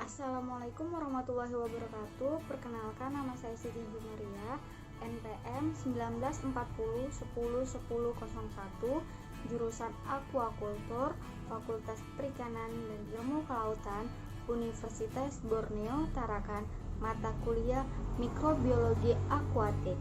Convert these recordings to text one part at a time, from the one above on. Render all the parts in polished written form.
Assalamualaikum warahmatullahi wabarakatuh. Perkenalkan, nama saya Siti Jumeria, NPM 1940 10 10 01, jurusan Aquaculture, Fakultas Perikanan dan Ilmu Kelautan, Universitas Borneo, Tarakan, mata kuliah Mikrobiologi Akuatik.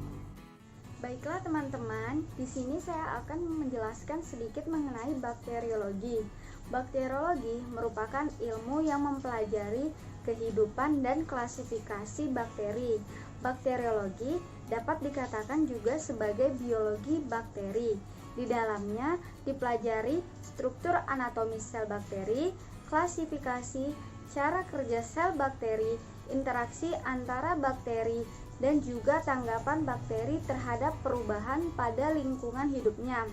Baiklah teman-teman, di sini saya akan menjelaskan sedikit mengenai bakteriologi. Bakteriologi merupakan ilmu yang mempelajari kehidupan dan klasifikasi bakteri. Bakteriologi dapat dikatakan juga sebagai biologi bakteri. Di dalamnya dipelajari struktur anatomis sel bakteri, klasifikasi, cara kerja sel bakteri, interaksi antara bakteri, dan juga tanggapan bakteri terhadap perubahan pada lingkungan hidupnya.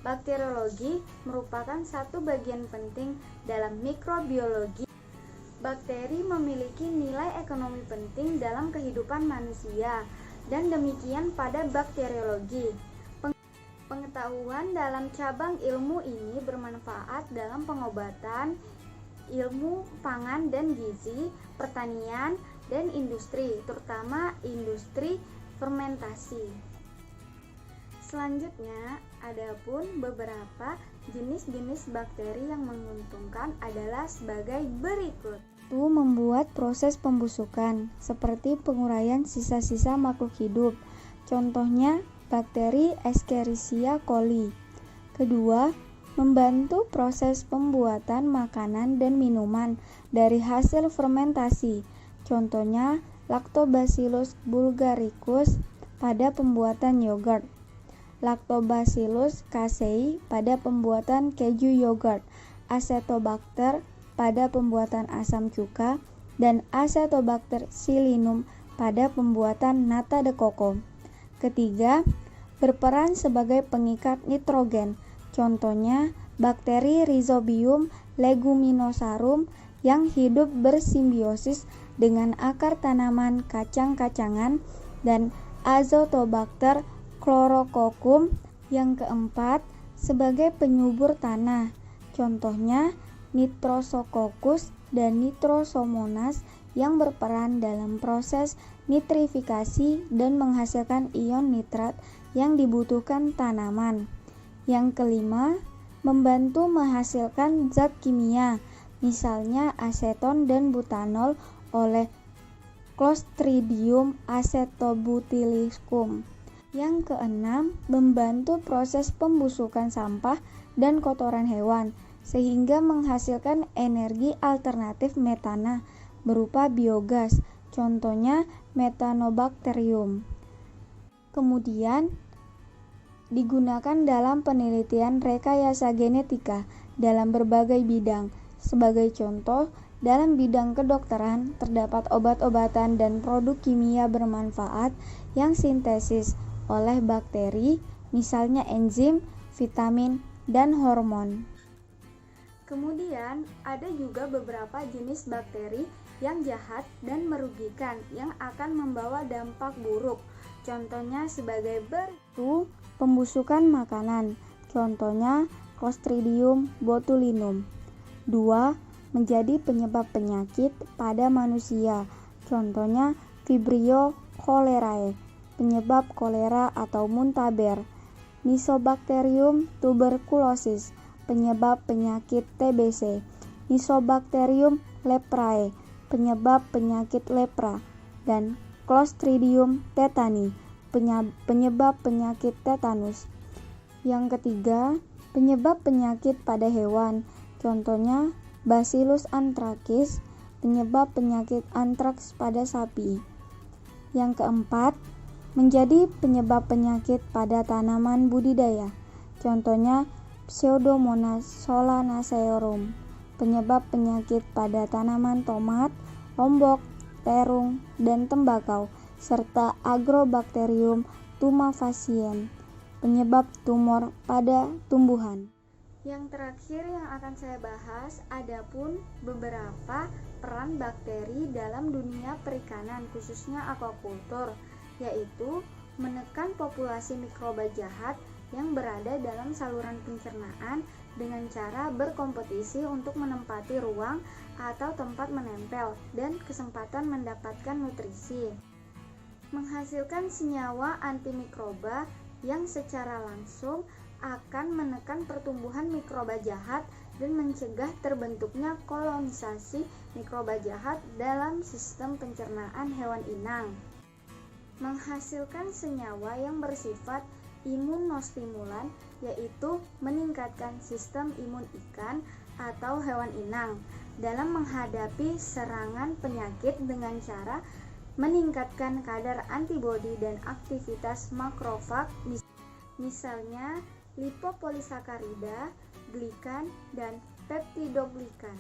Bakteriologi merupakan satu bagian penting dalam mikrobiologi. Bakteri memiliki nilai ekonomi penting dalam kehidupan manusia, dan demikian pada bakteriologi. Pengetahuan dalam cabang ilmu ini bermanfaat dalam pengobatan, ilmu pangan dan gizi, pertanian, dan industri, terutama industri fermentasi. Selanjutnya, adapun beberapa jenis-jenis bakteri yang menguntungkan adalah sebagai berikut. Itu membuat proses pembusukan, seperti penguraian sisa-sisa makhluk hidup. Contohnya, bakteri Escherichia coli. Kedua, membantu proses pembuatan makanan dan minuman dari hasil fermentasi. Contohnya, Lactobacillus bulgaricus pada pembuatan yogurt, Lactobacillus casei pada pembuatan keju yogurt, Acetobacter pada pembuatan asam cuka, dan Acetobacter xylinum pada pembuatan nata de coco. Ketiga, berperan sebagai pengikat nitrogen. Contohnya, bakteri Rhizobium leguminosarum yang hidup bersimbiosis dengan akar tanaman kacang-kacangan, dan Azotobacter chlorococcum yang keempat sebagai penyubur tanah. Contohnya, Nitrosococcus dan Nitrosomonas yang berperan dalam proses nitrifikasi dan menghasilkan ion nitrat yang dibutuhkan tanaman. Yang kelima, membantu menghasilkan zat kimia, misalnya aseton dan butanol oleh Clostridium acetobutylicum. Yang keenam, membantu proses pembusukan sampah dan kotoran hewan, sehingga menghasilkan energi alternatif metana berupa biogas, contohnya Methanobacterium. Kemudian, digunakan dalam penelitian rekayasa genetika dalam berbagai bidang. Sebagai contoh, dalam bidang kedokteran terdapat obat-obatan dan produk kimia bermanfaat yang sintesis oleh bakteri, misalnya enzim, vitamin, dan hormon. Kemudian, ada juga beberapa jenis bakteri yang jahat dan merugikan yang akan membawa dampak buruk. Contohnya sebagai berikut: pembusukan makanan, contohnya Clostridium botulinum. 2. Menjadi penyebab penyakit pada manusia, contohnya Vibrio cholerae, penyebab kolera atau muntaber. Mycobacterium tuberculosis, penyebab penyakit TBC. Mycobacterium leprae, penyebab penyakit lepra. Dan Clostridium tetani, penyebab penyakit tetanus. Yang ketiga, penyebab penyakit pada hewan, contohnya Bacillus anthracis, penyebab penyakit antraks pada sapi. Yang keempat, menjadi penyebab penyakit pada tanaman budidaya, contohnya Pseudomonas solanacearum, penyebab penyakit pada tanaman tomat, lombok, terung, dan tembakau, serta Agrobacterium tumefaciens, penyebab tumor pada tumbuhan. Yang terakhir yang akan saya bahas, adapun beberapa peran bakteri dalam dunia perikanan, khususnya aquaculture, yaitu menekan populasi mikroba jahat yang berada dalam saluran pencernaan dengan cara berkompetisi untuk menempati ruang atau tempat menempel dan kesempatan mendapatkan nutrisi. Menghasilkan senyawa antimikroba yang secara langsung akan menekan pertumbuhan mikroba jahat dan mencegah terbentuknya kolonisasi mikroba jahat dalam sistem pencernaan hewan inang. Menghasilkan senyawa yang bersifat imunostimulan, yaitu meningkatkan sistem imun ikan atau hewan inang dalam menghadapi serangan penyakit dengan cara meningkatkan kadar antibodi dan aktivitas makrofag, misalnya lipopolisakarida, glikan, dan peptidoglikan.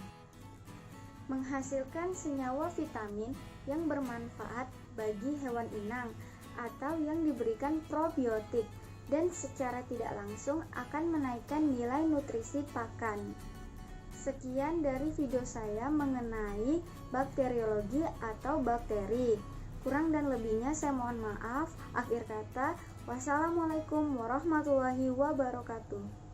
Menghasilkan senyawa vitamin yang bermanfaat bagi hewan inang atau yang diberikan probiotik dan secara tidak langsung akan menaikkan nilai nutrisi pakan. Sekian dari video saya mengenai bakteriologi atau bakteri. Kurang dan lebihnya saya mohon maaf. Akhir kata, wassalamualaikum warahmatullahi wabarakatuh.